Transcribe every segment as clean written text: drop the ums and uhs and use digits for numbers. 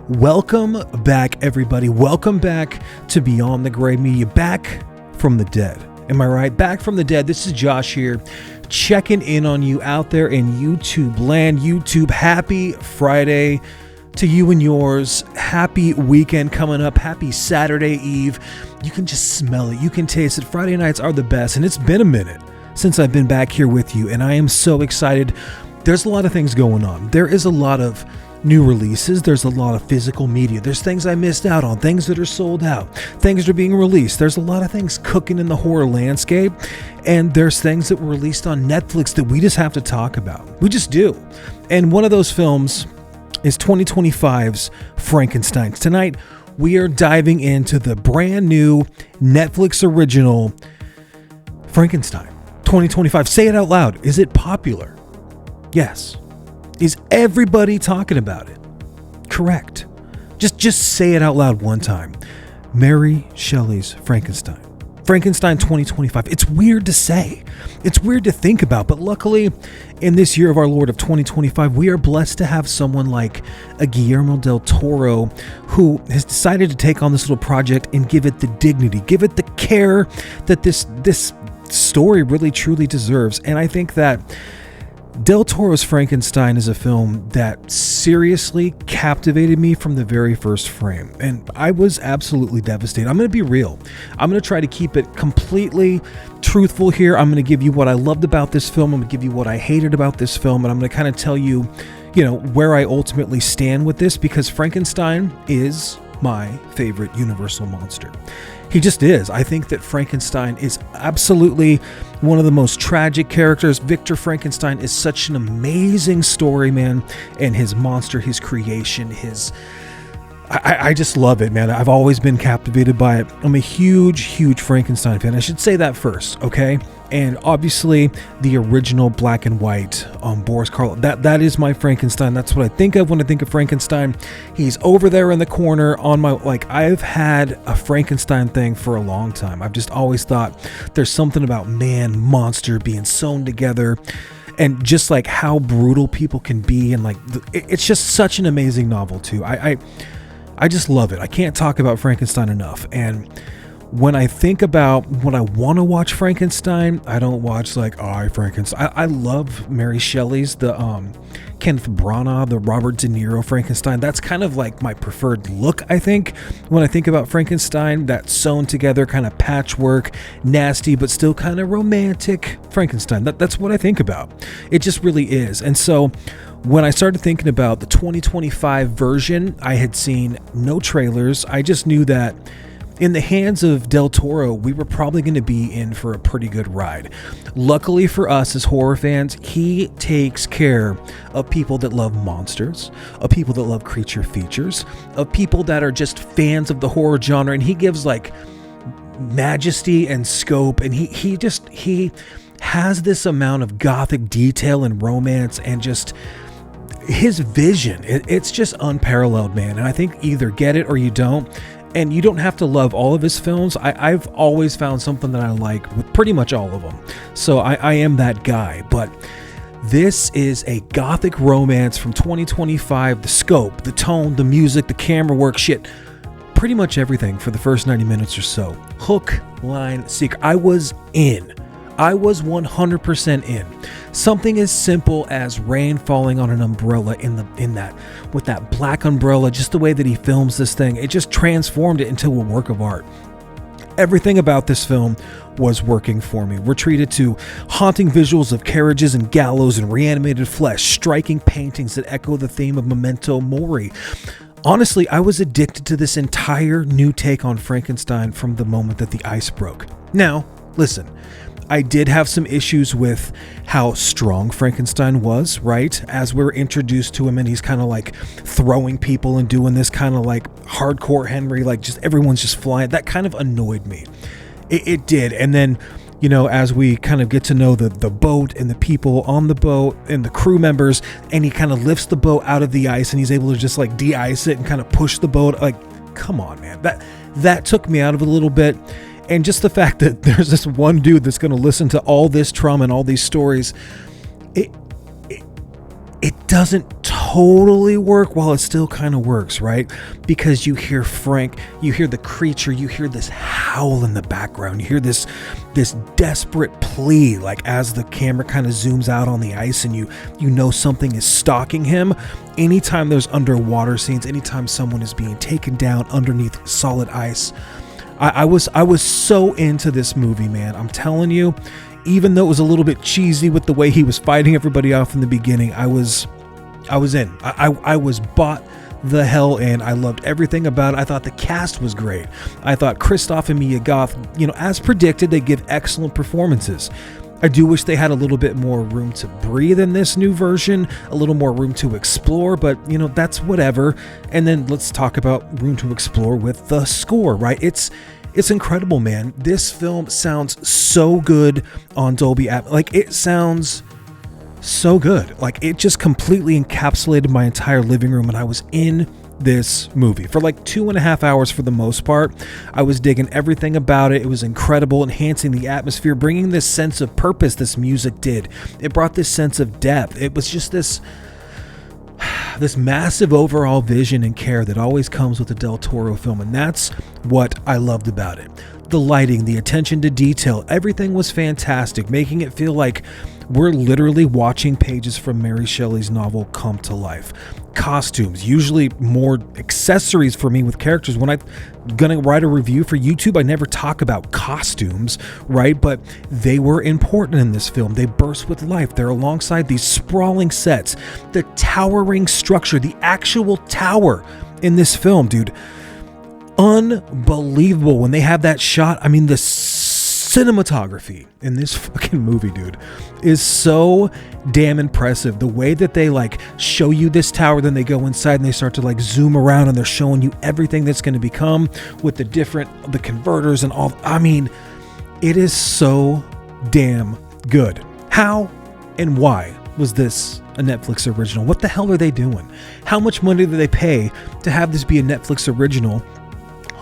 Welcome back, everybody. Welcome back to Beyond the Gray Media, back from the dead. Am I right? Back from the dead. This is Josh here, checking in on you out there in YouTube land. YouTube, happy Friday to you and yours. Happy weekend coming up. Happy Saturday Eve. You can just smell it. You can taste it. Friday nights are the best, and it's been a minute since I've been back here with you, and I am so excited. There's a lot of things going on. There is a lot of new releases. There's a lot of physical media. There's things I missed out on, things that are sold out, things that are being released. There's a lot of things cooking in the horror landscape, and there's things that were released on Netflix that we just have to talk about. We just do. And one of those films is 2025's Frankenstein. Tonight, we are diving into the brand new Netflix original Frankenstein 2025. Say it out loud. Is it popular? Yes. Is everybody talking about it? Correct. Just say it out loud one time. Mary Shelley's Frankenstein. Frankenstein 2025. It's weird to say. It's weird to think about, but luckily in this year of our Lord of 2025, we are blessed to have someone like a Guillermo del Toro who has decided to take on this little project and give it the dignity, give it the care that this story really truly deserves. And I think that Del Toro's Frankenstein is a film that seriously captivated me from the very first frame, and I was absolutely devastated. I'm going to be real. I'm going to try to keep it completely truthful here. I'm going to give you what I loved about this film. I'm going to give you what I hated about this film, and I'm going to kind of tell you, where I ultimately stand with this, because Frankenstein is my favorite Universal monster. He just is. I think that Frankenstein is absolutely one of the most tragic characters. Victor Frankenstein is such an amazing story, man. And his monster, his creation, I just love it, man. I've always been captivated by it. I'm a huge Frankenstein fan. I should say that first, okay? And obviously, the original black and white Boris Karloff. That is my Frankenstein. That's what I think of when I think of Frankenstein. He's over there in the corner on my, I've had a Frankenstein thing for a long time. I've just always thought there's something about man, monster being sewn together, and just like how brutal people can be. And it's just such an amazing novel too. I just love it. I can't talk about Frankenstein enough. And when I think about when I want to watch Frankenstein, I don't watch Frankenstein. I love Mary Shelley's, the Kenneth Branagh, the Robert De Niro Frankenstein. That's kind of like my preferred look, I think, when I think about Frankenstein. That sewn together kind of patchwork, nasty, but still kind of romantic Frankenstein. That's what I think about. It just really is. And so when I started thinking about the 2025 version, I had seen no trailers. I just knew that in the hands of Del Toro, we were probably going to be in for a pretty good ride. Luckily for us as horror fans, he takes care of people that love monsters, of people that love creature features, of people that are just fans of the horror genre, and he gives majesty and scope, and he has this amount of gothic detail and romance, and just his vision, it's just unparalleled, man. And I think either get it or you don't. And you don't have to love all of his films. I've always found something that I like with pretty much all of them. So I am that guy. But this is a gothic romance from 2025. The scope, the tone, the music, the camera work, pretty much everything for the first 90 minutes or so. Hook, line, sinker. I was in. I was 100% in. Something as simple as rain falling on an umbrella with that black umbrella, just the way that he films this thing, it just transformed it into a work of art. Everything about this film was working for me. We're treated to haunting visuals of carriages and gallows and reanimated flesh, striking paintings that echo the theme of Memento Mori. Honestly, I was addicted to this entire new take on Frankenstein from the moment that the ice broke. Now, listen, I did have some issues with how strong Frankenstein was, right? As we're introduced to him, and he's kind of throwing people and doing this kind of hardcore Henry, just everyone's just flying. That kind of annoyed me. It did. And then, as we kind of get to know the boat and the people on the boat and the crew members, and he kind of lifts the boat out of the ice and he's able to just de-ice it and kind of push the boat. Come on, man. That took me out of it a little bit. And just the fact that there's this one dude that's going to listen to all this trauma and all these stories, it doesn't totally work while it still kind of works, right? Because you hear Frank, you hear the creature, you hear this howl in the background, you hear this desperate plea, like as the camera kind of zooms out on the ice and you know something is stalking him. Anytime there's underwater scenes, anytime someone is being taken down underneath solid ice, I was so into this movie, man. I'm telling you, even though it was a little bit cheesy with the way he was fighting everybody off in the beginning, I was in. I was bought the hell in. I loved everything about it. I thought the cast was great. I thought Christoph and Mia Goth, as predicted, they give excellent performances. I do wish they had a little bit more room to breathe in this new version, a little more room to explore, but that's whatever. And then let's talk about room to explore with the score, right? It's incredible, man. This film sounds so good on Dolby Atmos. Like, it sounds so good. Like, it just completely encapsulated my entire living room, and I was in this movie for like 2.5 hours for the most part. I was digging everything about it. It was incredible, enhancing the atmosphere, bringing this sense of purpose this music did. It brought this sense of depth. It was just this massive overall vision and care that always comes with a Del Toro film, and that's what I loved about it. The lighting, the attention to detail, everything was fantastic, making it feel like we're literally watching pages from Mary Shelley's novel come to life. Costumes, usually more accessories for me with characters. When I'm gonna write a review for YouTube, I never talk about costumes, right? But they were important in this film. They burst with life. They're alongside these sprawling sets, the towering structure, the actual tower in this film, dude. Unbelievable when they have that shot. I mean, the cinematography in this fucking movie, dude, is so damn impressive. The way that they like show you this tower, then they go inside and they start to like zoom around and they're showing you everything that's going to become with the converters and all. I mean, it is so damn good. How and why was this a Netflix original? What the hell are they doing? How much money do they pay to have this be a Netflix original?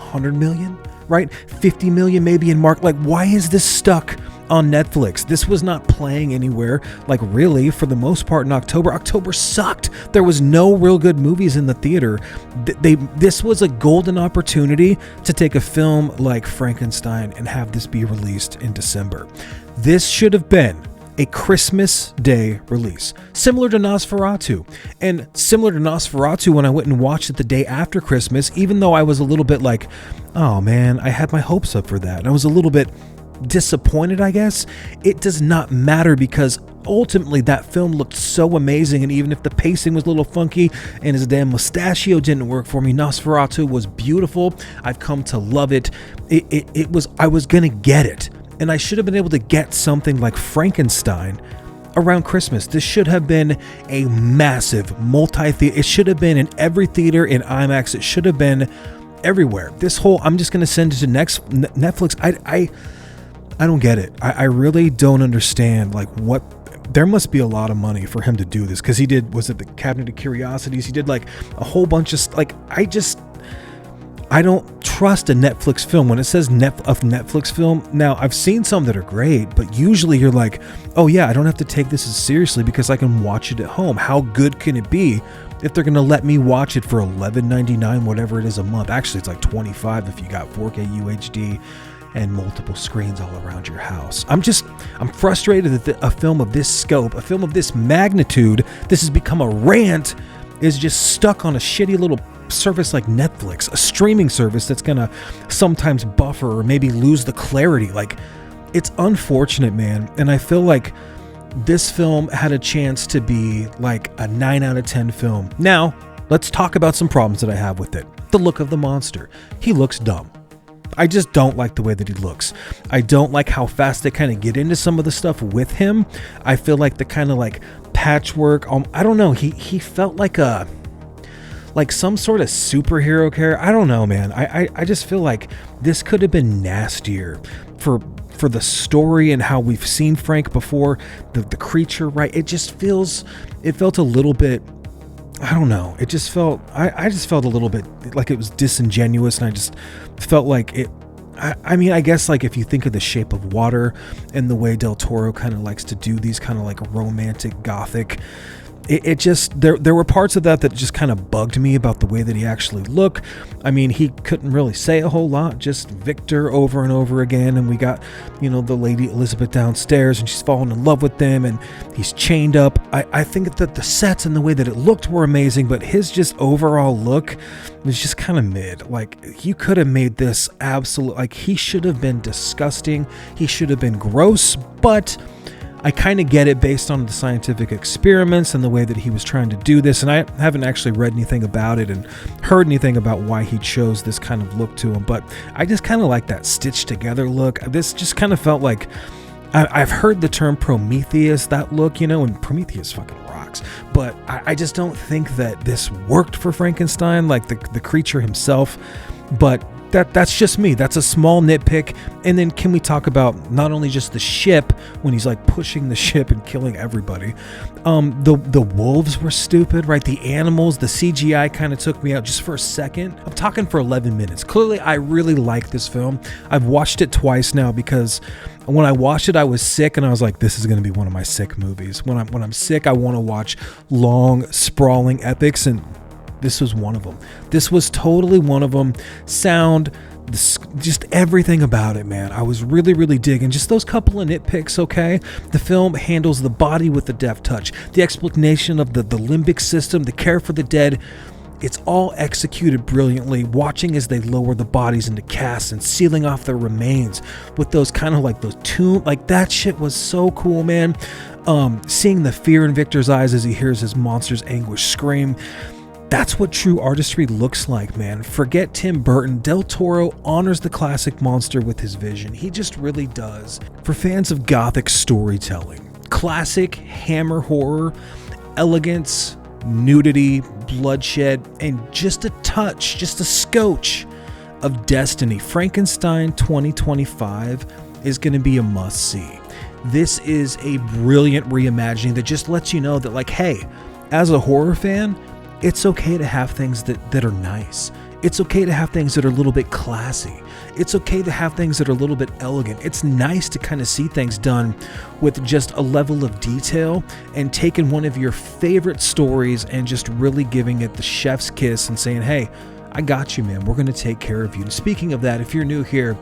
100 million, right? 50 million maybe in mark. Like, why is this stuck on Netflix? This was not playing anywhere, like, really, for the most part in October. October sucked. There was no real good movies in the theater. This was a golden opportunity to take a film like Frankenstein and have this be released in December. This should have been a Christmas Day release, similar to Nosferatu. And similar to Nosferatu, when I went and watched it the day after Christmas, even though I was a little bit like, oh man, I had my hopes up for that, and I was a little bit disappointed, I guess, it does not matter, because ultimately that film looked so amazing. And even if the pacing was a little funky and his damn mustachio didn't work for me, Nosferatu was beautiful. I've come to love it. I was gonna get it. And I should have been able to get something like Frankenstein around Christmas. This should have been a massive multi-theater. It should have been in every theater in IMAX. It should have been everywhere. This whole, I'm just going to send it to Netflix. I don't get it. I really don't understand, like, what. There must be a lot of money for him to do this, because he did, was it the Cabinet of Curiosities? He did like a whole bunch of, like, I don't trust a Netflix film. When it says Netflix film, now I've seen some that are great, but usually you're like, oh yeah, I don't have to take this as seriously because I can watch it at home. How good can it be if they're going to let me watch it for $11.99, whatever it is a month? Actually, it's like $25 if you got 4K UHD and multiple screens all around your house. I'm frustrated that a film of this scope, a film of this magnitude, this has become a rant, is just stuck on a shitty little service like Netflix, a streaming service that's gonna sometimes buffer or maybe lose the clarity. Like, it's unfortunate, man. And I feel like this film had a chance to be like a 9 out of 10 film. Now, let's talk about some problems that I have with it. The look of the monster. He looks dumb. I just don't like the way that he looks. I don't like how fast they kind of get into some of the stuff with him. I feel like the kind of like patchwork, I don't know, he felt like some sort of superhero character. I don't know, man. I just feel like this could have been nastier for the story and how we've seen Frank before, the creature, right? It felt a little bit, I don't know. It just felt, I just felt a little bit like it was disingenuous, and I just felt like it, I mean, I guess like if you think of The Shape of Water and the way Del Toro kind of likes to do these kind of like romantic gothic it just, there were parts of that just kind of bugged me about the way that he actually looked. I mean, he couldn't really say a whole lot, just Victor over and over again. And we got, the lady Elizabeth downstairs, and she's falling in love with them, and he's chained up. I think that the sets and the way that it looked were amazing, but his just overall look was just kind of mid. Like, you could have made this absolute, like, he should have been disgusting. He should have been gross, but I kind of get it based on the scientific experiments and the way that he was trying to do this. And I haven't actually read anything about it and heard anything about why he chose this kind of look to him, but I just kind of like that stitched together look. This just kind of felt like, I've heard the term Prometheus, that look, and Prometheus fucking rocks, but I just don't think that this worked for Frankenstein, like the creature himself. But that's just me. That's a small nitpick. And then can we talk about not only just the ship, when he's like pushing the ship and killing everybody, the wolves were stupid, right? The animals, the CGI kind of took me out just for a second. I'm talking for 11 minutes. Clearly, I really like this film. I've watched it twice now because when I watched it, I was sick, and I was like, this is going to be one of my sick movies. When I'm sick, I want to watch long, sprawling epics, and this was one of them. This was totally one of them. Sound, just everything about it, man. I was really, really digging just those couple of nitpicks, okay? The film handles the body with a deft touch. The explanation of the limbic system, the care for the dead, it's all executed brilliantly. Watching as they lower the bodies into casts and sealing off their remains with those kind of like those tomb, like that shit was so cool, man. Seeing the fear in Victor's eyes as he hears his monster's anguish scream. That's what true artistry looks like, man. Forget Tim Burton. Del Toro honors the classic monster with his vision. He just really does. For fans of gothic storytelling, classic hammer horror, elegance, nudity, bloodshed, and just a touch, just a scotch of destiny, Frankenstein 2025 is going to be a must-see. This is a brilliant reimagining that just lets you know that, like, hey, as a horror fan, it's okay to have things that are nice. It's okay to have things that are a little bit classy. It's okay to have things that are a little bit elegant. It's nice to kind of see things done with just a level of detail and taking one of your favorite stories and just really giving it the chef's kiss and saying, hey, I got you, man. We're going to take care of you. And speaking of that, if you're new here,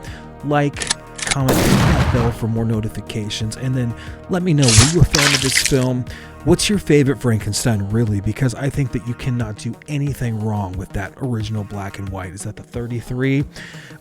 like, comment, hit that bell for more notifications, and then let me know, were you a fan of this film? What's your favorite Frankenstein, really? Because I think that you cannot do anything wrong with that original black and white. Is that the 33?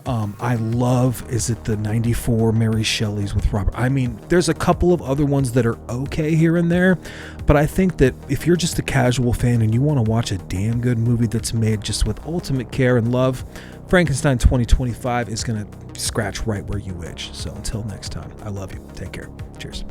I love, is it the 94 Mary Shelley's with Robert? I mean, there's a couple of other ones that are okay here and there, but I think that if you're just a casual fan and you want to watch a damn good movie that's made just with ultimate care and love, Frankenstein 2025 is going to scratch right where you itch. So until next time, I love you. Take care. Cheers.